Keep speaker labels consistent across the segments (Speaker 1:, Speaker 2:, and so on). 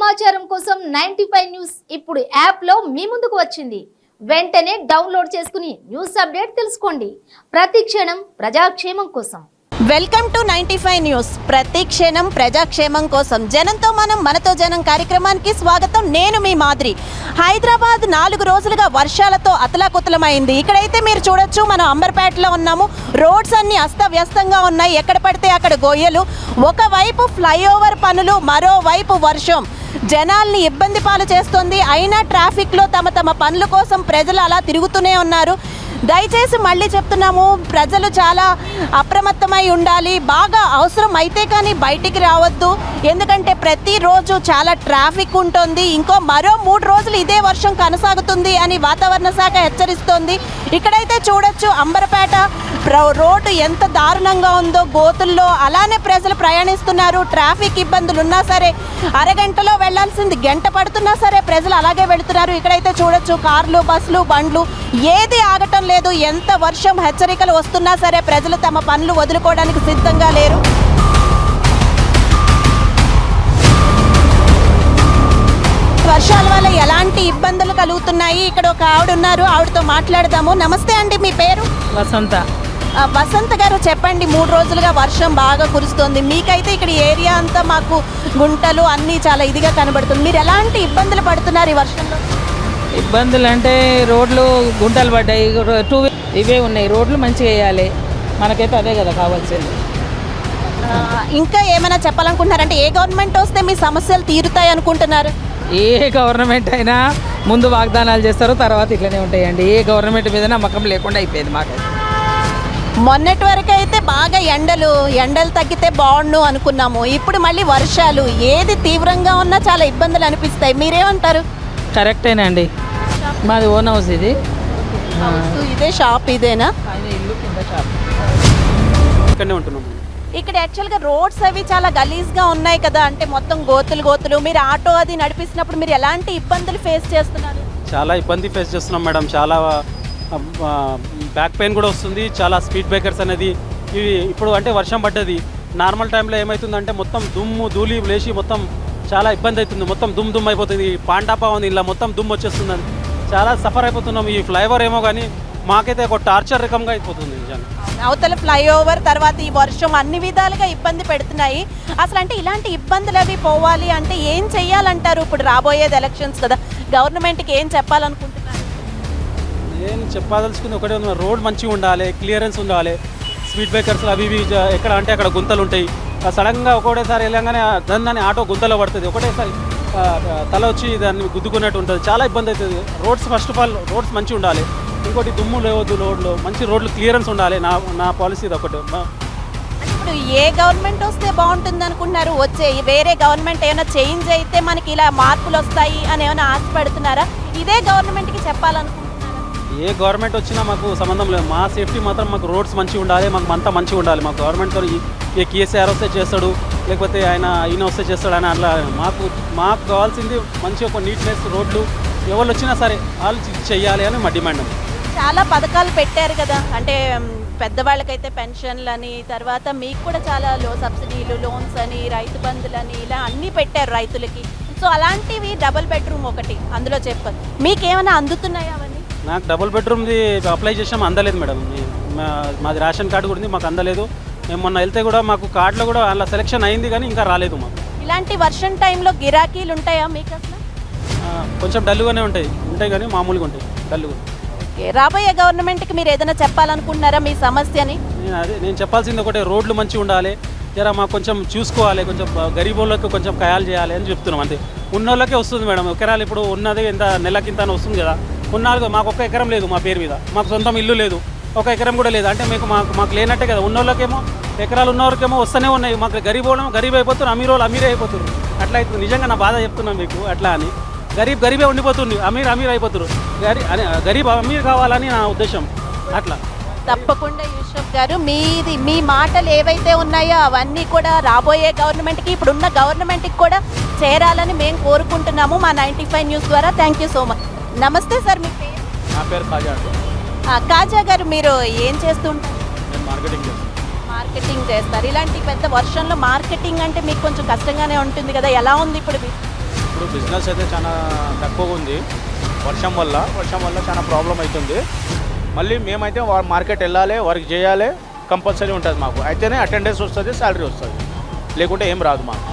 Speaker 1: సమాచారం కోసం 95 న్యూస్ ఇప్పుడు యాప్లో మీ ముందుకు వచ్చింది. వెంటనే డౌన్లోడ్ చేసుకుని న్యూస్ అప్డేట్ తెలుసుకోండి. ప్రతి క్షణం ప్రజాక్షేమం కోసం.
Speaker 2: Welcome to 95 news. ప్రతి క్షణం ప్రజాక్షేమం కోసం జనంతో మనం మనతో జనం కార్యక్రమానికి స్వాగతం. నేను మీ మాదిరి. హైదరాబాద్ 4 రోజులుగా వర్షాలతో అతలాకుతలమైంది. ఇక్కడైతే మీరు చూడొచ్చు, మనం అంబర్పేటలో ఉన్నాము. రోడ్స్ అన్ని అస్తవ్యస్తంగా ఉన్నాయి. ఎక్కడ పడితే అక్కడ గొయ్యలు. ఒకవైపు ఫ్లైఓవర్ పనులు, మరోవైపు వర్షం జనాల్ని ఇబ్బంది పాలు చేస్తుంది. అయినా ట్రాఫిక్లో తమ పనుల కోసం ప్రజలు అలా తిరుగుతూనే ఉన్నారు. దయచేసి మళ్ళీ చెప్తున్నాము, ప్రజలు చాలా అప్రమత్తమై ఉండాలి. బాగా అవసరం అయితే కానీ బయటికి రావద్దు. ఎందుకంటే ప్రతిరోజు చాలా ట్రాఫిక్ ఉంటుంది. మరో 3 రోజులు ఇదే వర్షం కొనసాగుతుంది అని వాతావరణ శాఖ హెచ్చరిస్తోంది. ఇక్కడైతే చూడొచ్చు, అంబర్పేట రోడ్డు ఎంత దారుణంగా ఉందో. గోతుల్లో అలానే ప్రజలు ప్రయాణిస్తున్నారు. ట్రాఫిక్ ఇబ్బందులు ఉన్నా సరే, అరగంటలో వెళ్లాల్సింది గంట పడుతున్నా సరే ప్రజలు అలాగే వెళుతున్నారు. ఇక్కడైతే చూడొచ్చు, కార్లు, బస్సులు, బండ్లు ఏది ఆగటం లేదు. ఎంత వర్షం హెచ్చరికలు వస్తున్నా సరే ప్రజలు తమ పనులు వదులుకోవడానికి సిద్ధంగా లేరు. వర్షాల వల్ల ఎలాంటి ఇబ్బందులు కలుగుతున్నాయి? ఇక్కడ ఒక ఆవిడ ఉన్నారు, ఆవిడతో మాట్లాడదాము. నమస్తే అండి, మీ పేరు?
Speaker 3: వసంత.
Speaker 2: వసంత గారు, చెప్పండి. 3 రోజులుగా వర్షం బాగా కురుస్తుంది. మీకైతే ఇక్కడ ఏరియా అంతా మాకు గుంటలు అన్నీ చాలా ఇదిగా కనబడుతుంది. మీరు ఎలాంటి ఇబ్బందులు పడుతున్నారు ఈ వర్షంలో?
Speaker 3: ఇబ్బందులు అంటే రోడ్లు గుంటలు పడ్డాయి, ఇవే ఉన్నాయి. రోడ్లు మంచిగా వేయాలి, మనకైతే అదే కదా కావాల్సింది.
Speaker 2: ఇంకా ఏమైనా చెప్పాలనుకుంటున్నారంటే, ఏ గవర్నమెంట్ వస్తే మీ సమస్యలు తీరుతాయి అనుకుంటున్నారు?
Speaker 3: ఏ గవర్నమెంట్ అయినా ముందు వాగ్దానాలు చేస్తారు, తర్వాత ఇట్లనే ఉంటాయండి. ఏ గవర్నమెంట్ మీద నమ్మకం లేకుండా అయిపోయింది మాకైతే.
Speaker 2: మొన్నటి వరకు అయితే బాగా ఎండలు తగ్గితే బాగుండు అనుకున్నాము. ఇప్పుడు మళ్ళీ వర్షాలు. ఏది తీవ్రంగా ఉన్నా చాలా ఇబ్బందులు అనిపిస్తాయి. మీరేమంటారు?
Speaker 3: కరెక్టేనండి. మాది ఓన్ హౌస్ ఇది.
Speaker 2: ఇదే షాప్ ఇదేనా?
Speaker 3: ఇల్లు కింద షాప్.
Speaker 4: ఇక్కడనే ఉంటున్నాం.
Speaker 2: ఇక్కడ యాక్చువల్గా రోడ్స్ అవి చాలా గలీజ్గా ఉన్నాయి కదా, అంటే మొత్తం గోతులు. మీరు ఆటో అది నడిపిస్తున్నప్పుడు మీరు ఎలాంటి ఇబ్బందులు ఫేస్ చేస్తున్నారు?
Speaker 4: చాలా ఇబ్బంది ఫేస్ చేస్తున్నాం మేడం. చాలా బ్యాక్ పెయిన్ కూడా వస్తుంది. చాలా స్పీడ్ బ్రేకర్స్ అనేది ఇవి ఇప్పుడు అంటే వర్షం పడ్డది. నార్మల్ టైంలో ఏమవుతుందంటే మొత్తం దుమ్ము ధూళి లేచి మొత్తం చాలా ఇబ్బంది అవుతుంది. మొత్తం దుమ్ అయిపోతుంది. పాండాపా ఉంది, ఇలా మొత్తం దుమ్ము వచ్చేస్తుంది. చాలా సఫర్ అయిపోతున్నాం. ఈ ఫ్లైఓవర్ ఏమో కానీ మాకైతే ఒక టార్చర్ రకంగా అయిపోతుంది నిజంగా.
Speaker 2: అవతల ఫ్లైఓవర్, తర్వాత ఈ వర్షం అన్ని విధాలుగా ఇబ్బంది పెడుతున్నాయి. అసలు అంటే ఇలాంటి ఇబ్బందులు అవి పోవాలి అంటే ఏం చెయ్యాలంటారు? ఇప్పుడు రాబోయేది ఎలక్షన్స్ కదా, గవర్నమెంట్కి ఏం చెప్పాలనుకుంటున్నారు?
Speaker 4: నేను చెప్పదలుచుకుంది ఒకటే, రోడ్ మంచిగా ఉండాలి, క్లియరెన్స్ ఉండాలి. స్పీడ్ బ్రేకర్స్ అవి ఇవి ఎక్కడ అంటే అక్కడ గుంతలు ఉంటాయి. సడన్గా ఒకటేసారి వెళ్ళగానే దాన్ని ఆటో గుంతలో పడుతుంది. ఒకటేసారి తల వచ్చి దాన్ని గుద్దుకున్నట్టు ఉంటుంది. చాలా ఇబ్బంది అవుతుంది. Roads first of all roads మంచిగా ఉండాలి. ఇంకోటి దుమ్ము లేవద్దు రోడ్లు, మంచి రోడ్లు క్లియరెన్స్ ఉండాలి. నా పాలసీ ఇది ఒకటి.
Speaker 2: ఇప్పుడు ఏ గవర్నమెంట్ వస్తే బాగుంటుంది అనుకుంటున్నారు? వచ్చే వేరే గవర్నమెంట్ ఏమైనా చేంజ్ అయితే మనకి ఇలా మార్పులు వస్తాయి అని ఏమైనా ఆశపడుతున్నారా? ఇదే గవర్నమెంట్కి చెప్పాలనుకుంటున్నారా?
Speaker 4: ఏ గవర్నమెంట్ వచ్చినా మాకు సంబంధం లేదు. మా సేఫ్టీ మాత్రం మాకు రోడ్స్ మంచిగా ఉండాలి, మాకు అంతా మంచిగా ఉండాలి. మాకు గవర్నమెంట్తో ఏ కేసీఆర్ వస్తే చేస్తాడు, లేకపోతే ఈయన వస్తే చేస్తాడు అని అట్లా మాకు కావాల్సింది మంచి ఒక నీట్నెస్. రోడ్లు ఎవరు వచ్చినా సరే వాళ్ళు చెయ్యాలి అని మా డిమాండ్.
Speaker 2: చాలా పథకాలు పెట్టారు కదా, అంటే పెద్దవాళ్ళకైతే పెన్షన్లు అని, తర్వాత మీకు కూడా చాలా సబ్సిడీలు, లోన్స్ అని, రైతు బంధులని, ఇలా అన్నీ పెట్టారు రైతులకి. సో అలాంటివి డబుల్ బెడ్రూమ్ ఒకటి అందులో చెప్పారు. మీకేమైనా అందుతున్నాయా అవన్నీ?
Speaker 4: నాకు డబుల్ బెడ్రూమ్ది అప్లై చేసాం, అందలేదు మేడం. మాది రేషన్ కార్డు కూడా ఉంది, మాకు అందలేదు. మేము మొన్న వెళ్తే కూడా మాకు కార్డులో కూడా అలా సెలెక్షన్ అయింది కానీ ఇంకా రాలేదు మాకు.
Speaker 2: ఇలాంటి వర్షం టైంలో గిరాకీలు ఉంటాయా మీకు? అసలు
Speaker 4: కొంచెం డల్లుగానే ఉంటాయి కానీ మామూలుగా ఉంటాయి, డల్లుగా.
Speaker 2: ఓకే, రాబోయే గవర్నమెంట్కి మీరు ఏదైనా చెప్పాలనుకుంటున్నారా మీ సమస్యని?
Speaker 4: నేను చెప్పాల్సింది ఒకటే, రోడ్లు మంచిగా ఉండాలి. జరా మాకు కొంచెం చూసుకోవాలి, కొంచెం గరీబోళ్ళకి కొంచెం ఖయాలు చేయాలి అని చెప్తున్నాం. అంతే. ఉన్నోళ్ళకే వస్తుంది మేడం. ఎకరాలు ఇప్పుడు ఉన్నది ఎంత నెలకింత అని వస్తుంది కదా. ఉన్నాళ్ళు మాకు 1 ఎకరం లేదు మా పేరు మీద, మాకు సొంతం ఇల్లు లేదు, 1 ఎకరం కూడా లేదు. అంటే మాకు లేనట్టే కదా. ఉన్నోళ్ళకేమో ఎకరాలు ఉన్నవారికేమో వస్తూనే ఉన్నాయి. మాకు గరీబ్ అయిపోతున్నారు, అమీరే అయిపోతున్నారు. అట్లా అవుతుంది. నిజంగా నా బాధ చెప్తున్నాను మీకు. అట్లా అని గరీబే ఉండిపోతుంది, అమీర్ అయిపోతున్నారు. గరీబ్ అమీర్ కావాలని నా ఉద్దేశం. అట్లా
Speaker 2: తప్పకుండా యూసఫ్ గారు, మీ మాటలు ఏవైతే ఉన్నాయో అవన్నీ కూడా రాబోయే గవర్నమెంట్కి, ఇప్పుడున్న గవర్నమెంట్కి కూడా చేరాలని మేము కోరుకుంటున్నాము మా 95 న్యూస్ ద్వారా. Thank you so much. నమస్తే సార్, మీ పేరు?
Speaker 4: నా పేరు కాజా.
Speaker 2: కాజా గారు, మీరు ఏం చేస్తుంటారు?
Speaker 4: మార్కెటింగ్
Speaker 2: చేస్తారు. ఇలాంటి పెద్ద వర్షంలో మార్కెటింగ్ అంటే మీకు కొంచెం కష్టంగానే ఉంటుంది కదా, ఎలా ఉంది ఇప్పుడు?
Speaker 5: ఇప్పుడు బిజినెస్ అయితే చాలా తక్కువగా ఉంది. వర్షం వల్ల చాలా ప్రాబ్లం అవుతుంది. మళ్ళీ మేమైతే మార్కెట్ వెళ్ళాలి, వర్క్ చేయాలి, కంపల్సరీ ఉంటుంది మాకు. అయితేనే అటెండెన్స్ వస్తుంది, శాలరీ వస్తుంది, లేకుంటే ఏం రాదు మాకు.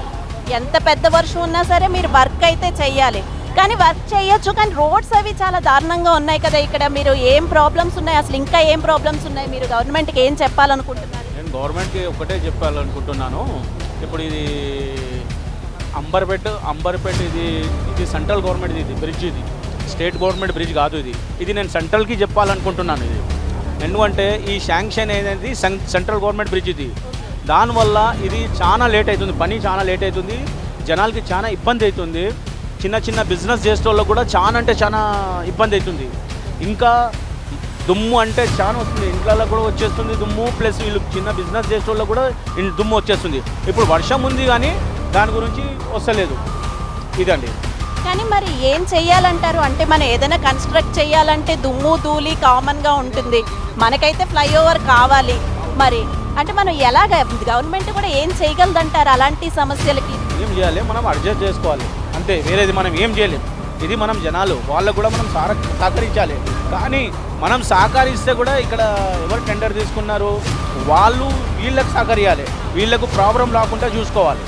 Speaker 2: ఎంత పెద్ద వర్షం ఉన్నా సరే మీరు వర్క్ అయితే చెయ్యాలి. కానీ వర్క్ చేయొచ్చు, కానీ రోడ్స్ అవి చాలా దారుణంగా ఉన్నాయి కదా ఇక్కడ. మీరు ఏం ప్రాబ్లమ్స్ ఉన్నాయి, అసలు ఇంకా ఏం ప్రాబ్లమ్స్ ఉన్నాయి, మీరు గవర్నమెంట్కి ఏం చెప్పాలనుకుంటున్నారు?
Speaker 5: నేను గవర్నమెంట్కి ఒకటే చెప్పాలనుకుంటున్నాను. ఇప్పుడు ఇది అంబర్పేట్ ఇది సెంట్రల్ గవర్నమెంట్, ఇది బ్రిడ్జ్, ఇది స్టేట్ గవర్నమెంట్ బ్రిడ్జ్ కాదు. ఇది నేను సెంట్రల్కి చెప్పాలనుకుంటున్నాను. ఇది ఎందుకంటే ఈ శాంక్షన్ అనేది సెంట్రల్ గవర్నమెంట్ బ్రిడ్జ్, ఇది దానివల్ల ఇది చాలా లేట్ అవుతుంది, పని చాలా లేట్ అవుతుంది, జనాలకి చాలా ఇబ్బంది అవుతుంది. చిన్న బిజినెస్ చేసే వాళ్ళకు కూడా చాలా అంటే చాలా ఇబ్బంది అవుతుంది. ఇంకా దుమ్ము అంటే చాలా వస్తుంది, ఇంట్లలో కూడా వచ్చేస్తుంది దుమ్ము. ప్లస్ వీళ్ళు చిన్న బిజినెస్ చేసే వాళ్ళకు కూడా దుమ్ము వచ్చేస్తుంది. ఇప్పుడు వర్షం ఉంది కానీ దాని గురించి వస్తలేదు. ఇదండి.
Speaker 2: కానీ మరి ఏం చెయ్యాలంటారు? అంటే మనం ఏదైనా కన్స్ట్రక్ట్ చేయాలంటే దుమ్ము ధూళి కామన్గా ఉంటుంది, మనకైతే ఫ్లైఓవర్ కావాలి. మరి అంటే మనం ఎలాగ గవర్నమెంట్ కూడా ఏం చేయగలదంటారు అలాంటి సమస్యలకి?
Speaker 5: ఏం చేయాలి, మనం అడ్జస్ట్ చేసుకోవాలి అంతే, వేరేది మనం ఏం చేయలేం. ఇది మనం జనాలు వాళ్ళకు కూడా మనం సహకరించాలి. కానీ మనం సహకరిస్తే కూడా ఇక్కడ ఎవరు టెండర్ తీసుకున్నారు వాళ్ళు వీళ్ళకి సహకరించాలి, వీళ్ళకు ప్రాబ్లం రాకుండా చూసుకోవాలి.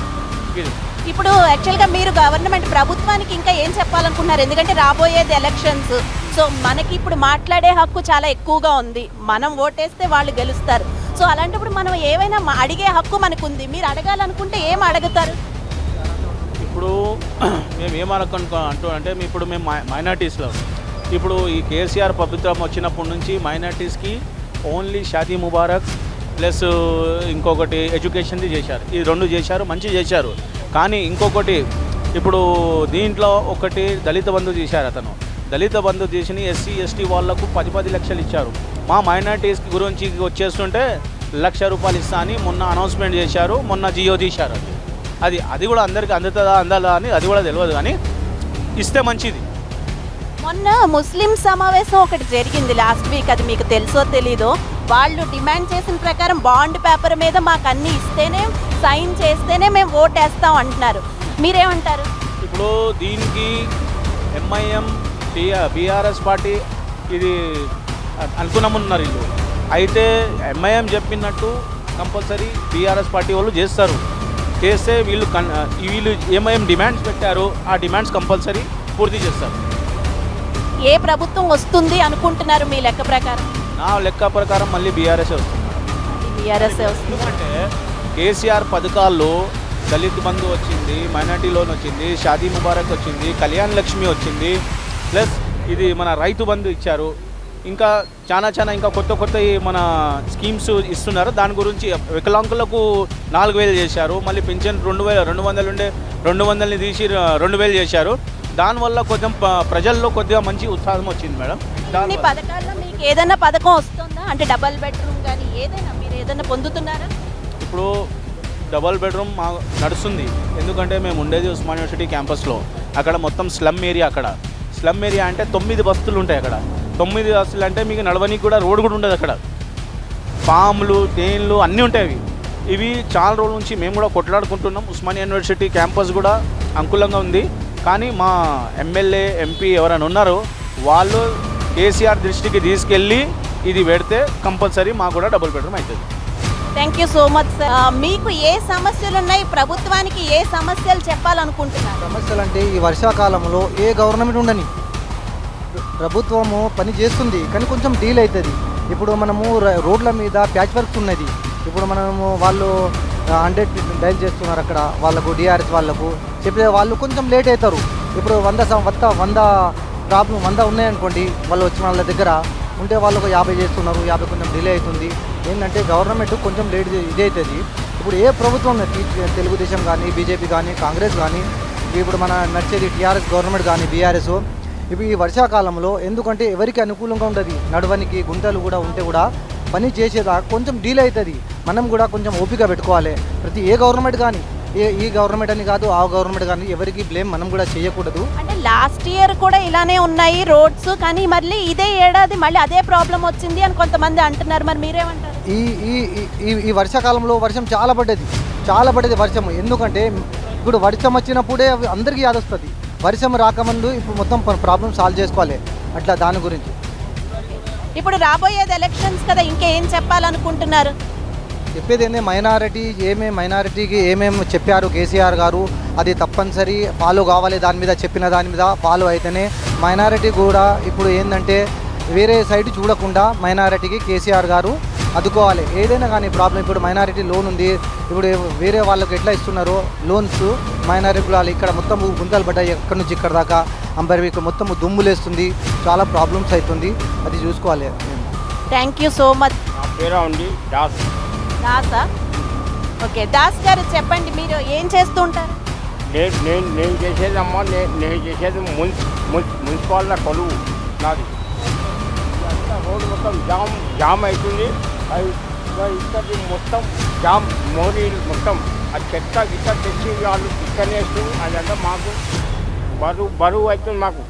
Speaker 5: ఇది
Speaker 2: ఇప్పుడు యాక్చువల్గా మీరు గవర్నమెంట్ ప్రభుత్వానికి ఇంకా ఏం చెప్పాలనుకుంటున్నారు? ఎందుకంటే రాబోయేది ఎలక్షన్స్, సో మనకి ఇప్పుడు మాట్లాడే హక్కు చాలా ఎక్కువగా ఉంది. మనం ఓటేస్తే వాళ్ళు గెలుస్తారు. సో అలాంటప్పుడు మనం ఏవైనా అడిగే హక్కు మనకు ఉంది. మీరు అడగాలనుకుంటే ఏం అడుగుతారు?
Speaker 5: ఇప్పుడు మేము ఏమనుకుంటూ అంటే ఇప్పుడు మేము మైనార్టీస్లో ఇప్పుడు ఈ కేసీఆర్ ప్రభుత్వం వచ్చినప్పటి నుంచి మైనార్టీస్కి ఓన్లీ షాదీ ముబారక్ ప్లస్ ఇంకొకటి ఎడ్యుకేషన్ది చేశారు. ఈ రెండు చేశారు, మంచి చేశారు. కానీ ఇంకొకటి ఇప్పుడు దీంట్లో ఒకటి దళిత బంధు చేశారు. అతను దళిత బంధు చేసిన ఎస్సీ ఎస్టీ వాళ్లకు 10 లక్షలు ఇచ్చారు. మా మైనార్టీస్ గురించి వచ్చేస్తుంటే ₹1,00,000 ఇస్తా అని మొన్న అనౌన్స్మెంట్ చేశారు, మొన్న జియో తీశారు. అది కూడా అందరికీ అందుతుందా అందాలా అని అది కూడా తెలియదు, కానీ ఇస్తే మంచిది.
Speaker 2: మొన్న ముస్లిం సమావేశం ఒకటి జరిగింది లాస్ట్ వీక్, అది మీకు తెలుసో తెలీదో. వాళ్ళు డిమాండ్ చేసిన ప్రకారం బాండ్ పేపర్ మీద మాకు అన్నీ ఇస్తేనే, సైన్ చేస్తేనే మేము ఓటేస్తాం అంటున్నారు. మీరేమంటారు?
Speaker 5: ఇప్పుడు దీనికి ఎంఐఎం బీఆర్ఎస్ పార్టీ ఇది అనుకున్నామన్నారు వీళ్ళు. అయితే ఎంఐఎం చెప్పినట్టు కంపల్సరీ బీఆర్ఎస్ పార్టీ వాళ్ళు చేస్తారు. చేస్తే వీళ్ళు ఎంఐఎం డిమాండ్స్ పెట్టారు, ఆ డిమాండ్స్ కంపల్సరీ పూర్తి చేస్తారు.
Speaker 2: ఏ ప్రభుత్వం వస్తుంది అనుకుంటున్నారు మీ లెక్క ప్రకారం?
Speaker 5: నా లెక్క ప్రకారం మళ్ళీ బీఆర్ఎస్ వస్తుంది.
Speaker 2: బీఆర్ఎస్ వస్తుంది.
Speaker 5: ఎందుకంటే కేసీఆర్ పథకాల్లో దళిత్ బంధు వచ్చింది, మైనార్టీ లోన్ వచ్చింది, షాదీ ముబారక్ వచ్చింది, కళ్యాణ లక్ష్మి వచ్చింది, ప్లస్ ఇది మన రైతు బంధు ఇచ్చారు. ఇంకా చాలా ఇంకా కొత్త మన స్కీమ్స్ ఇస్తున్నారు. దాని గురించి వికలాంగులకు 4,000 చేశారు. మళ్ళీ పెన్షన్ 200 ఉండే 200ని తీసి 2,000 చేశారు. దానివల్ల కొంచెం ప్రజల్లో కొద్దిగా మంచి ఉత్సాహం వచ్చింది మేడం.
Speaker 2: ఈ పథకాల్లో మీకు ఏదైనా పథకం వస్తుందా? అంటే డబల్ బెడ్రూమ్ కానీ ఏదైనా మీరు ఏదైనా పొందుతున్నారా?
Speaker 5: ఇప్పుడు డబల్ బెడ్రూమ్ నడుస్తుంది. ఎందుకంటే మేము ఉండేది ఉస్మాన్ యూనివర్సిటీ క్యాంపస్లో. అక్కడ మొత్తం స్లమ్ ఏరియా. అక్కడ స్లమ్ ఏరియా అంటే 9 బస్తులు ఉంటాయి. అక్కడ 9 బస్తులు అంటే మీకు నడవనికి కూడా రోడ్ కూడా ఉండదు. అక్కడ పాములు, తేన్లు అన్నీ ఉంటాయి. ఇవి చాలా రోజుల నుంచి మేము కూడా కొట్లాడుకుంటున్నాం. ఉస్మాన్ యూనివర్సిటీ క్యాంపస్ కూడా అనుకూలంగా ఉంది. కానీ మా ఎమ్మెల్యే ఎంపీ ఎవరైనా ఉన్నారో వాళ్ళు కేసీఆర్ దృష్టికి తీసుకెళ్ళి ఇది పెడితే కంపల్సరీ మాకు కూడా డబుల్ బెడ్రూమ్ అవుతుంది.
Speaker 2: Thank you so much sir. మీకు ఏ సమస్యలు ఉన్నాయి, ప్రభుత్వానికి ఏ సమస్యలు చెప్పాలనుకుంటున్నారు?
Speaker 6: సమస్యలు అంటే ఈ వర్షాకాలంలో ఏ గవర్నమెంట్ ఉండని ప్రభుత్వము పని చేస్తుంది, కానీ కొంచెం డీల్ అవుతుంది. ఇప్పుడు మనము రోడ్ల మీద ప్యాచ్ వర్క్స్ ఉన్నది. ఇప్పుడు మనము వాళ్ళు 100 డైల్ చేస్తున్నారు. అక్కడ వాళ్ళకు డిఆర్ఎస్ వాళ్ళకు చెప్పే వాళ్ళు కొంచెం లేట్ అవుతారు. ఇప్పుడు 100 ప్రాబ్లం 100 ఉన్నాయనుకోండి, వాళ్ళు వచ్చిన వాళ్ళ దగ్గర ఉంటే వాళ్ళకు 50 చేస్తున్నారు. 50 కొంచెం డిలే అవుతుంది. ఏంటంటే గవర్నమెంట్ కొంచెం లేట్ ఇది అవుతుంది. ఇప్పుడు ఏ ప్రభుత్వం తెలుగుదేశం కానీ, బీజేపీ కానీ, కాంగ్రెస్ కానీ, ఇప్పుడు మన నడిచేది టీఆర్ఎస్ గవర్నమెంట్ కానీ, బీఆర్ఎస్, ఇప్పుడు ఈ వర్షాకాలంలో ఎందుకంటే ఎవరికి అనుకూలంగా ఉండదు. నడవనికి గుంటలు కూడా ఉంటే కూడా పని చేసేదా కొంచెం డీల్ అవుతుంది. మనం కూడా కొంచెం ఓపిక పెట్టుకోవాలి. ప్రతి ఏ గవర్నమెంట్ కానీ, ఈ గవర్నమెంట్ అని కాదు, ఆ గవర్నమెంట్ కానీ ఎవరికి బ్లేమ్ మనం కూడా చేయకూడదు.
Speaker 2: అంటే లాస్ట్ ఇయర్ కూడా ఇలానే ఉన్నాయి రోడ్స్, కానీ మళ్ళీ ఇదే ఏడాది మళ్ళీ అదే ప్రాబ్లం వచ్చింది అని కొంతమంది అంటున్నారు. మరి మీరేమంటారు?
Speaker 6: ఈ వర్షాకాలంలో వర్షం చాలా పడ్డది వర్షం. ఎందుకంటే ఇప్పుడు వర్షం వచ్చినప్పుడే అందరికీ యాదొస్తుంది. వర్షం రాకముందు ఇప్పుడు మొత్తం ప్రాబ్లం సాల్వ్ చేసుకోవాలి అట్లా దాని గురించి.
Speaker 2: ఇప్పుడు రాబోయేది ఎలక్షన్స్ కదా, ఇంకేం చెప్పాలనుకుంటున్నారు?
Speaker 6: చెప్పేది ఏంటి, మైనారిటీకి ఏమేమి చెప్పారు కేసీఆర్ గారు అది తప్పనిసరి ఫాలో కావాలి. దాని మీద చెప్పిన దాని మీద ఫాలో అయితేనే మైనారిటీ కూడా ఇప్పుడు ఏంటంటే వేరే సైడ్ చూడకుండా మైనారిటీకి కేసీఆర్ గారు అదుకోవాలి. ఏదైనా కానీ ప్రాబ్లం ఇప్పుడు మైనారిటీ లోన్ ఉంది, ఇప్పుడు వేరే వాళ్ళకి ఎట్లా ఇస్తున్నారో లోన్స్ మైనారిటీ వాళ్ళు ఇక్కడ మొత్తం గుంతలు పడ్డాయి, ఎక్కడి నుంచి ఇక్కడ దాకా అంబరి ఇక్కడ మొత్తం దుమ్ములేస్తుంది, చాలా ప్రాబ్లమ్స్ అవుతుంది, అది చూసుకోవాలి.
Speaker 2: Thank you so much.
Speaker 7: నా పేరు ఉంది దాస్.
Speaker 2: దాసా? ఓకే, దాస్ గారు చెప్పండి, మీరు ఏం చేస్తూ ఉంటారు?
Speaker 7: నేను చేసేదమ్మా, నేను చేసేది మున్సిపాలిటీ కొలువు నాది. అంతా రోడ్డు మొత్తం జామ్ అవుతుంది. ఇక్కడ మొత్తం జామ్ మోరీలు మొత్తం ఆ చెత్త గిట్ట తెచ్చి వాళ్ళు ఇక్కడనేస్తూ అదంతా మాకు బరువు అవుతుంది. మాకు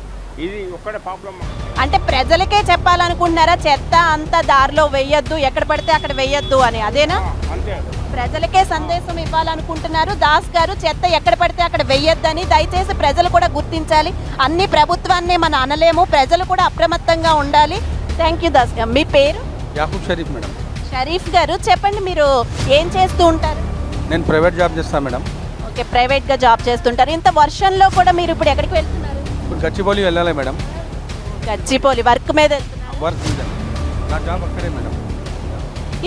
Speaker 7: ఇది ఒక్కడే ప్రాబ్లం.
Speaker 2: అంటే ప్రజలకే చెప్పాలనుకుంటున్నారా చెత్త అంతా దారిలో వెయ్యొద్దు, ఎక్కడ పడితే అక్కడ వెయ్యొద్దు అని, అదేనా?
Speaker 7: అంతే,
Speaker 2: ప్రజలకే సందేశం ఇవ్వాలనుకుంటున్నారు దాస్ గారు. చెత్త ఎక్కడ పడితే అక్కడ వెయ్యొద్దని దయచేసి ప్రజలు కూడా గుర్తించాలి. అన్ని ప్రభుత్వాన్నే మనం అనలేము, ప్రజలు కూడా అప్రమత్తంగా ఉండాలి. థ్యాంక్ యూ దాస్ గారు. మీ పేరు?
Speaker 8: యాకూబ్ షరీఫ్ మేడం.
Speaker 2: షరీఫ్ గారు చెప్పండి, మీరు ఏం చేస్తూ ఉంటారు?
Speaker 8: నేను ప్రైవేట్ జాబ్ చేస్తాను మేడం.
Speaker 2: ఓకే, ప్రైవేట్గా జాబ్ చేస్తుంటారు. ఇంత వర్షంలో కూడా మీరు ఇప్పుడు ఎక్కడికి వెళ్తున్నారు?
Speaker 8: ఇప్పుడు గచ్చిబౌలి వెళ్ళాలి మేడం.
Speaker 2: గచ్చిబౌలి వర్క్ మీద వెళ్తున్నారు?
Speaker 8: వర్క్ మీద, నా జాబ్ అక్కడే మేడం.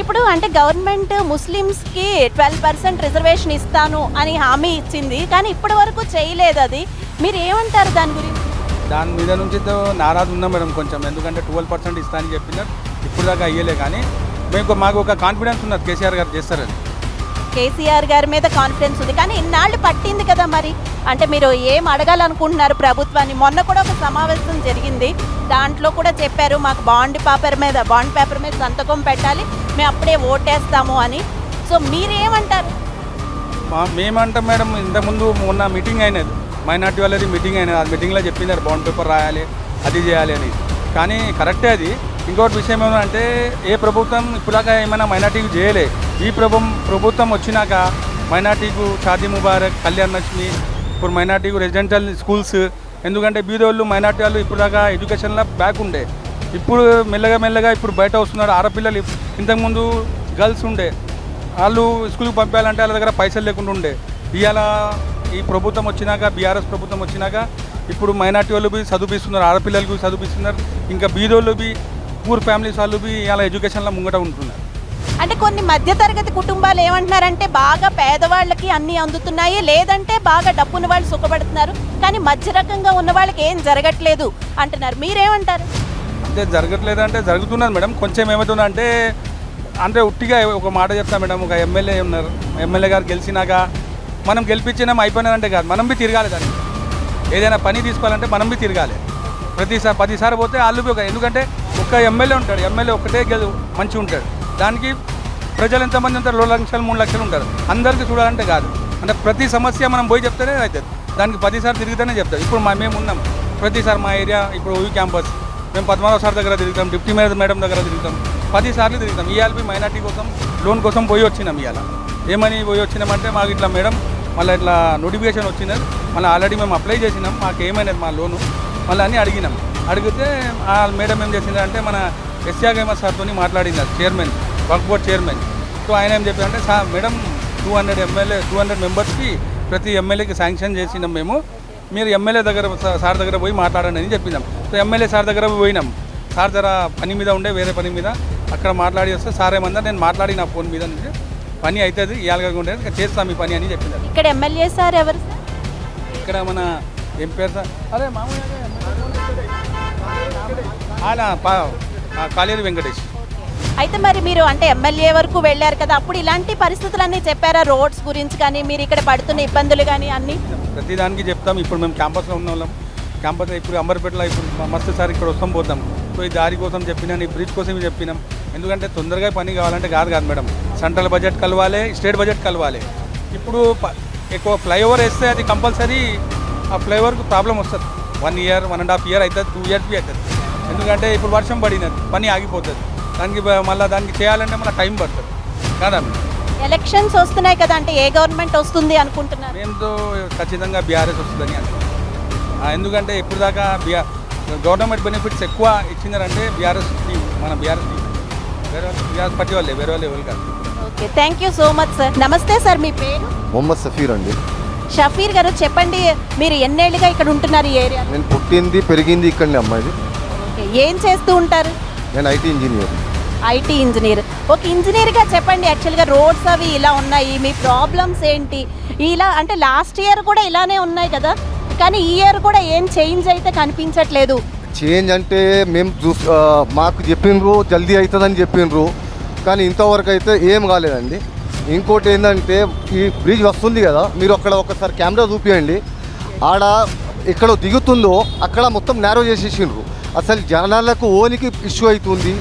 Speaker 2: ఇప్పుడు అంటే గవర్నమెంట్ ముస్లిమ్స్కి 12% రిజర్వేషన్ ఇస్తాను అని హామీ ఇచ్చింది, కానీ ఇప్పటి వరకు చేయలేదు. అది మీరు ఏమంటారు దాని గురించి?
Speaker 8: దాని మీద నుంచి నారాజు ఉన్నాం మేడం కొంచెం, ఎందుకంటే 12% ఇస్తానని చెప్పినారు, ఇప్పుడు దాకా అయ్యలే. కానీ మాకు ఒక కాన్ఫిడెన్స్ ఉన్నది కేసీఆర్ గారు చేస్తారని.
Speaker 2: కేసీఆర్ గారి మీద కాన్ఫిడెన్స్ ఉంది, కానీ ఇన్నాళ్ళు పట్టింది కదా, మరి అంటే మీరు ఏం అడగాలనుకుంటున్నారు ప్రభుత్వాన్ని? మొన్న కూడా ఒక సమావేశం జరిగింది, దాంట్లో కూడా చెప్పారు మాకు బాండ్ పేపర్ మీద సంతకం పెట్టాలి, మేము అప్పుడే ఓటేస్తాము అని. సో మీరేమంటారు?
Speaker 8: మేమంటాం మేడం, ఇంతకుముందు మొన్న మీటింగ్ అయినది, మైనార్టీ వాళ్ళది మీటింగ్ అయినది. ఆ మీటింగ్లో చెప్పినారు బాండ్ పేపర్ రాయాలి, అది చేయాలి అని. కానీ కరెక్టే అది. ఇంకోటి విషయం ఏమంటే ఏ ప్రభుత్వం ఇప్పుడాక ఏమైనా మైనార్టీకి చేయలే. ఈ ప్రభుత్వం వచ్చినాక మైనార్టీకు షాదీ ముబారక్, కళ్యాణ్ లక్ష్మి, ఇప్పుడు మైనార్టీకు రెసిడెన్షియల్ స్కూల్స్, ఎందుకంటే బీదోళ్ళు మైనార్టీ వాళ్ళు ఇప్పుడుదాకా ఎడ్యుకేషన్లో బ్యాక్ ఉండే, ఇప్పుడు మెల్లగా ఇప్పుడు బయట వస్తున్నారు. ఆడపిల్లలు ఇంతకుముందు గర్ల్స్ ఉండే, వాళ్ళు స్కూల్కి పంపించాలంటే వాళ్ళ దగ్గర పైసలు లేకుండా ఉండే. ఇవాళ ఈ ప్రభుత్వం వచ్చినాక, బీఆర్ఎస్ ప్రభుత్వం వచ్చినాక ఇప్పుడు మైనార్టీ వాళ్ళు బి చదివిస్తున్నారు, ఆడపిల్లలకు చదివిస్తున్నారు, ఇంకా బీదోళ్ళు బి పూర్ ఫ్యామిలీస్ వాళ్ళు బి ఇలా ఎడ్యుకేషన్లో ముంగట ఉంటున్నారు.
Speaker 2: అంటే కొన్ని మధ్యతరగతి కుటుంబాలు ఏమంటున్నారంటే బాగా పేదవాళ్ళకి అన్నీ అందుతున్నాయి, లేదంటే బాగా డబ్బున్న వాళ్ళు సుఖపడుతున్నారు, కానీ మధ్య రకంగా ఉన్న వాళ్ళకి ఏం జరగట్లేదు అంటున్నారు. మీరేమంటారు?
Speaker 8: అంటే జరగట్లేదు అంటే జరుగుతున్నది మేడం. కొంచెం ఏమవుతుందంటే అంటే ఉట్టిగా ఒక మాట చెప్తా మేడం, ఒక ఎమ్మెల్యే ఉన్నారు, ఎమ్మెల్యే గారు గెలిచినాక మనం గెలిపించినాం అయిపోయినదంటే కాదు, మనం బి తిరగాలి. దానికి ఏదైనా పని తీసుకోవాలంటే మనం బి తిరగాలి. ప్రతిసారి 10 సార్లు పోతే వాళ్ళు బి ఎందుకంటే ఒక్క ఎమ్మెల్యే ఉంటాడు, ఎమ్మెల్యే ఒక్కటే మంచిగా ఉంటాడు. దానికి ప్రజలు ఎంతమంది ఉంటారు, 2 లక్షలు 3 లక్షలు ఉంటారు, అందరికీ చూడాలంటే కాదు. అంటే ప్రతి సమస్య మనం పోయి చెప్తేనే అవుతుంది, దానికి 10 సార్లు తిరిగితేనే చెప్తాం. ఇప్పుడు మేము ఉన్నాం ప్రతిసారి మా ఏరియా, ఇప్పుడు ఓయూ క్యాంపస్ మేము పద్మారావు సార్ దగ్గర తిరుగుతాం, డిప్యూటీ మేడం దగ్గర తిరుగుతాం, 10 సార్లు తిరుగుతాం. ఇవాళ మైనార్టీ కోసం లోన్ కోసం పోయి వచ్చినాం. ఇవాళ ఏమని పోయి వచ్చినామంటే మాకు ఇట్లా మేడం మళ్ళీ ఇట్లా నోటిఫికేషన్ వచ్చినది, మళ్ళీ ఆల్రెడీ మేము అప్లై చేసినాం, మాకు ఏమైనది మా లోను మళ్ళీ అన్నీ అడిగినాం. అడిగితే ఆ మేడం ఏం చేసిందంటే మన ఎస్ఆర్ గేమర్ సార్తో మాట్లాడినారు, chairman, work board chairman. So ఆయన ఏం చెప్పారంటే మేడం 200 మెంబర్స్కి ప్రతి ఎమ్మెల్యేకి శాంక్షన్ చేసినాం మేము, మీరు ఎమ్మెల్యే దగ్గర సార్ దగ్గర పోయి మాట్లాడండి అని చెప్పినాం. సో ఎమ్మెల్యే సార్ దగ్గర పోయినాం. సార్ జర పని మీద ఉండే, వేరే పని మీద అక్కడ మాట్లాడి వస్తే సార్ ఏమన్నా నేను మాట్లాడి నా ఫోన్ మీద నుంచి పని అవుతుంది ఇవాళ ఉండేది చేస్తాం ఈ పని అని చెప్పినారు.
Speaker 2: ఇక్కడ ఎమ్మెల్యే సార్ ఎవరు సార్?
Speaker 8: ఇక్కడ మన ఏం పేరు సార్, అరే మామూలుగా కాళేరు వెంకటేష్.
Speaker 2: అయితే మరి మీరు అంటే ఎమ్మెల్యే వరకు వెళ్ళారు కదా, అప్పుడు ఇలాంటి పరిస్థితులన్నీ చెప్పారా, రోడ్స్ గురించి కానీ మీరు ఇక్కడ పడుతున్న ఇబ్బందులు కానీ అన్నీ?
Speaker 8: ప్రతిదానికి చెప్తాం. ఇప్పుడు మేము క్యాంపస్లో ఉన్న వాళ్ళం, క్యాంపస్ ఇప్పుడు అంబర్పేటలో ఇప్పుడు మస్తు సార్ ఇక్కడ వస్తాం పోతాం. సో ఈ దారి కోసం చెప్పినాం, ఈ బ్రిడ్జ్ కోసం చెప్పినాం. ఎందుకంటే తొందరగా పని కావాలంటే కాదు మేడం, సెంట్రల్ బడ్జెట్ కలవాలి, స్టేట్ బడ్జెట్ కలవాలి. ఇప్పుడు ఎక్కువ ఫ్లైఓవర్ వేస్తే అది కంపల్సరీ ఆ ఫ్లైఓవర్కి ప్రాబ్లం వస్తుంది. 1 year 1.5 year అవుతుంది, 2 years అవుతుంది. ఎందుకంటే ఇప్పుడు వర్షం పడినది, పని ఆగిపోతుంది. దానికి చేయాలంటే మళ్ళీ టైం పడుతుంది కదా.
Speaker 2: ఎలక్షన్స్ వస్తున్నాయి కదా, అంటే ఏ గవర్నమెంట్ వస్తుంది అనుకుంటున్నారు?
Speaker 8: మేముతో ఖచ్చితంగా బీఆర్ఎస్ వస్తుందని అనుకుంటున్నాం. ఎందుకంటే ఇప్పుడు దాకా గవర్నమెంట్ బెనిఫిట్స్ ఎక్కువ ఇచ్చినారంటే బీఆర్ఎస్ మన బీఆర్ఎస్ బీఆర్ఎస్ పార్టీ వాళ్ళే, వేరే వాళ్ళు ఎవరు కాదు.
Speaker 2: Okay, thank you so much sir. నమస్తే సార్, మీ పేరు?
Speaker 9: మొహమ్మద్ సఫీర్ అండి.
Speaker 2: షఫీర్ గారు, చెప్పండి, మీరు ఎన్నేళ్ళుగా ఇక్కడ ఉంటున్నారు ఈ ఏరియా?
Speaker 9: నేను పుట్టింది పెరిగింది ఇక్కడనే అమ్మాయిది.
Speaker 2: ఓకే, ఏం చేస్తూ ఉంటారు?
Speaker 9: నేను ఐటీ ఇంజనీర్.
Speaker 2: IT engineer. ఒక ఇంజనీర్గా చెప్పండి, యాక్చువల్గా రోడ్స్ అవి ఇలా ఉన్నాయి, మీ ప్రాబ్లమ్స్ ఏంటి? ఇలా అంటే లాస్ట్ ఇయర్ కూడా ఇలానే ఉన్నాయి కదా, కానీ ఈ ఇయర్ కూడా ఏం చేంజ్ అయితే కనిపించట్లేదు.
Speaker 9: చేంజ్ అంటే మేము మాకు చెప్పిండ్రు జల్దీ అవుతుందని చెప్పిండ్రు, కానీ ఇంతవరకు అయితే ఏం కాలేదండి. ఇంకోటి ఏంటంటే ఈ బ్రిడ్జ్ వస్తుంది కదా, మీరు అక్కడ ఒకసారి కెమెరా చూపించండి. ఆడ ఎక్కడ దిగుతుందో అక్కడ మొత్తం నేరో చేసేసిండ్రు. అసలు జనాలకు ఓనికి ఇష్యూ అవుతుంది,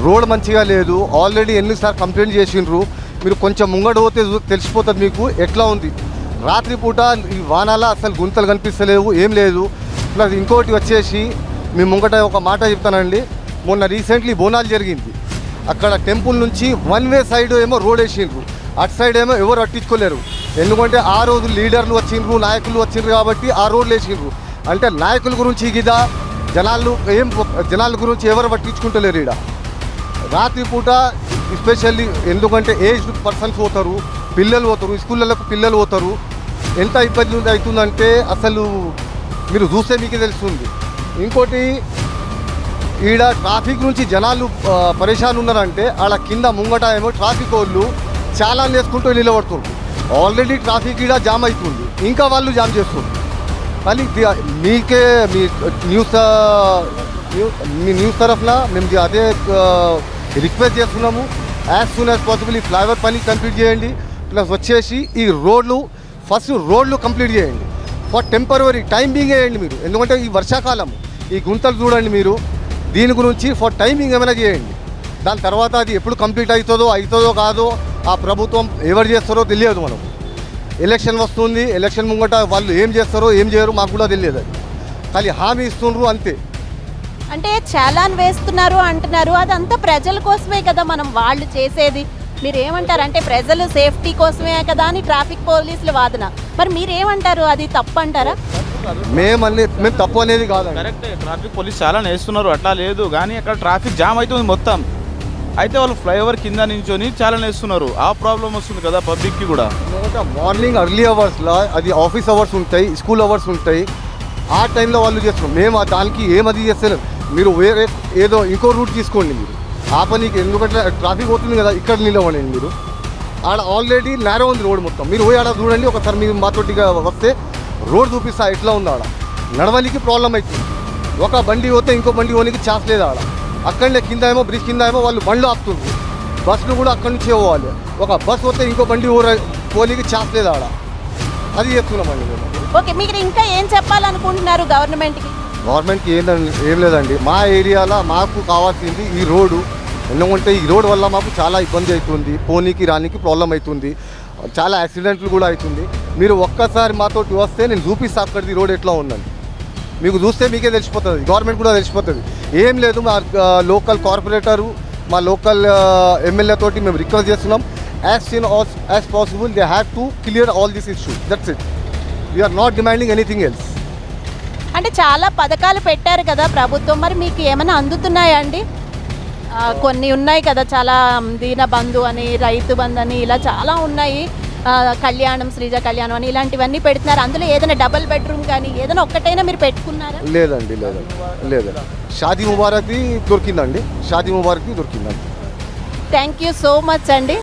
Speaker 9: రోడ్ మంచిగా లేదు. ఆల్రెడీ ఎన్నిసార్లు కంప్లైంట్ చేసిండ్రు. మీరు కొంచెం ముంగడు పోతే తెలిసిపోతుంది మీకు ఎట్లా ఉంది. రాత్రిపూట ఈ వానాల అసలు గుంతలు కనిపిస్తలేవు, ఏం లేదు. ప్లస్ ఇంకోటి వచ్చేసి మీ ముంగట ఒక మాట చెప్తానండి. మొన్న రీసెంట్లీ బోనాలు జరిగింది, అక్కడ టెంపుల్ నుంచి వన్ వే సైడ్ ఏమో రోడ్ వేసిండ్రు, అటు సైడ్ ఏమో ఎవరు పట్టించుకోలేరు. ఎందుకంటే ఆ రోజు లీడర్లు వచ్చిండ్రు, నాయకులు వచ్చిండ్రు కాబట్టి ఆ రోడ్లు వేసిండ్రు. అంటే నాయకుల గురించి గిదా జనాల గురించి ఎవరు పట్టించుకుంటలేరు. ఇక్కడ రాత్రిపూట ఎస్పెషల్లీ ఎందుకంటే ఏజ్డ్ పర్సన్స్ పోతారు, పిల్లలు పోతారు, స్కూళ్ళకు పిల్లలు పోతారు. ఎంత ఇబ్బంది అవుతుందంటే అసలు మీరు చూస్తే మీకే తెలుస్తుంది. ఇంకోటి ఈడ ట్రాఫిక్ నుంచి జనాలు పరేషాన్ ఉన్నారంటే ఆడ కింద ముంగట ఏమో ట్రాఫిక్ వాళ్ళు చాలా వేసుకుంటూ నిలబడుతుండ్రు. ఆల్రెడీ ట్రాఫిక్ ఈడ జామ్ అవుతుంది, ఇంకా వాళ్ళు జామ్ చేస్తుండ్రు. కానీ మీకే మీ న్యూస్ తరఫున మేము అదే రిక్వెస్ట్ చేస్తున్నాము. యాజ్ సూన్ యాజ్ పాసిబుల్ ఈ ఫ్లైఓవర్ పని కంప్లీట్ చేయండి. ప్లస్ వచ్చేసి ఈ రోడ్లు కంప్లీట్ చేయండి. ఫర్ టెంపరరీ టైమింగ్ వేయండి మీరు, ఎందుకంటే ఈ వర్షాకాలం ఈ గుంతలు చూడండి మీరు. దీని గురించి ఫర్ టైమింగ్ ఏమైనా చేయండి. దాని తర్వాత అది ఎప్పుడు కంప్లీట్ అవుతుందో కాదో ఆ ప్రభుత్వం ఎవరు చేస్తారో తెలియదు. మనం ఎలక్షన్ వస్తుంది, ఎలక్షన్ ముంగట వాళ్ళు ఏం చేస్తారో ఏం చేయరు మాకు కూడా తెలియదు. అది కానీ హామీ ఇస్తుండ్రు అంతే.
Speaker 2: అంటే చాలాన్ వేస్తున్నారు అంటున్నారు, అదంతా ప్రజల కోసమే కదా మనం వాళ్ళు చేసేది. మీరు ఏమంటారు? అంటే ప్రజలు సేఫ్టీ కోసమే కదా అని ట్రాఫిక్ పోలీసుల వాదన. మరి మీరేమంటారు, అది తప్పు అంటారా?
Speaker 9: మేము తప్పు అనేది కాదు.
Speaker 5: కరెక్టే, ట్రాఫిక్ పోలీస్ చాలా వేస్తున్నారు, అట్లా లేదు. కానీ అక్కడ ట్రాఫిక్ జామ్ అవుతుంది మొత్తం. అయితే వాళ్ళు ఫ్లైఓవర్ కింద నించొని చాలా వేస్తున్నారు, ఆ ప్రాబ్లం వస్తుంది కదా పబ్లిక్కి కూడా.
Speaker 9: మార్నింగ్ అర్లీ అవర్స్లో అది ఆఫీస్ అవర్స్ ఉంటాయి, స్కూల్ అవర్స్ ఉంటాయి, ఆ టైంలో వాళ్ళు చేస్తున్నారు. మేము దానికి ఏమది చేస్తలేము. మీరు వేరే ఏదో ఇంకో రూట్ తీసుకోండి మీరు ఆ పనికి. ఎందుకంటే ట్రాఫిక్ పోతుంది కదా, ఇక్కడ నిలవండి మీరు. ఆడ ఆల్రెడీ నేరో ఉంది రోడ్ మొత్తం. మీరు పోయి ఆడ చూడండి ఒకసారి. మీరు మాతోటిగా వస్తే రోడ్ చూపిస్తా ఎట్లా ఉందో. ఆడ నడవడానికి ప్రాబ్లం అవుతుంది. ఒక బండి పోతే ఇంకో బండి పోనీకి ఛాన్స్ లేదు ఆడ. అక్కడనే కింద ఏమో బ్రిడ్జ్ కింద ఏమో వాళ్ళు బండ్లు ఆపుతుండ్రు, బస్సులు కూడా అక్కడి నుంచే పోవాలి. ఒక బస్ పోతే ఇంకో బండి పోనీకి ఛాన్స్ లేదు ఆడ. అది చెప్తున్నామండి మేము.
Speaker 2: ఓకే, మీరు ఇంకా ఏం చెప్పాలనుకుంటున్నారు గవర్నమెంట్కి?
Speaker 9: గవర్నమెంట్కి ఏం లేదండి, మా ఏరియాలో మాకు కావాల్సింది ఈ రోడ్డు. ఎందుకంటే ఈ రోడ్ వల్ల మాకు చాలా ఇబ్బంది అవుతుంది, పోనీకి రానికి ప్రాబ్లం అవుతుంది, చాలా యాక్సిడెంట్లు కూడా అవుతుంది. మీరు ఒక్కసారి మాతోటి వస్తే నేను చూపిస్తా అక్కడిది రోడ్ ఎట్లా ఉందని. మీకు చూస్తే మీకే తెలిసిపోతుంది, గవర్నమెంట్ కూడా తెలిసిపోతుంది. ఏం లేదు, మా లోకల్ కార్పొరేటరు మా లోకల్ ఎమ్మెల్యే తోటి మేము రిక్వెస్ట్ చేస్తున్నాం. As soon as possible they have to clear all this issue. That's it. We are not demanding anything else.
Speaker 2: అంటే చాలా పథకాలు పెట్టారు కదా ప్రభుత్వం, మరి మీకు ఏమైనా అందుతున్నాయా అండి? కొన్ని ఉన్నాయి కదా, చాలా దీన బంధు అని, రైతు బంధు అని, ఇలా చాలా ఉన్నాయి. కళ్యాణం, శ్రీజ కళ్యాణం అని ఇలాంటివన్నీ పెడుతున్నారు. అందులో ఏదైనా డబుల్ బెడ్రూమ్ కానీ ఏదైనా ఒక్కటైనా మీరు పెట్టుకున్నారా?
Speaker 9: లేదండి. షాదీ ముబారక్ది దొరికిందండి.
Speaker 2: థ్యాంక్ యూ సో మచ్ అండి.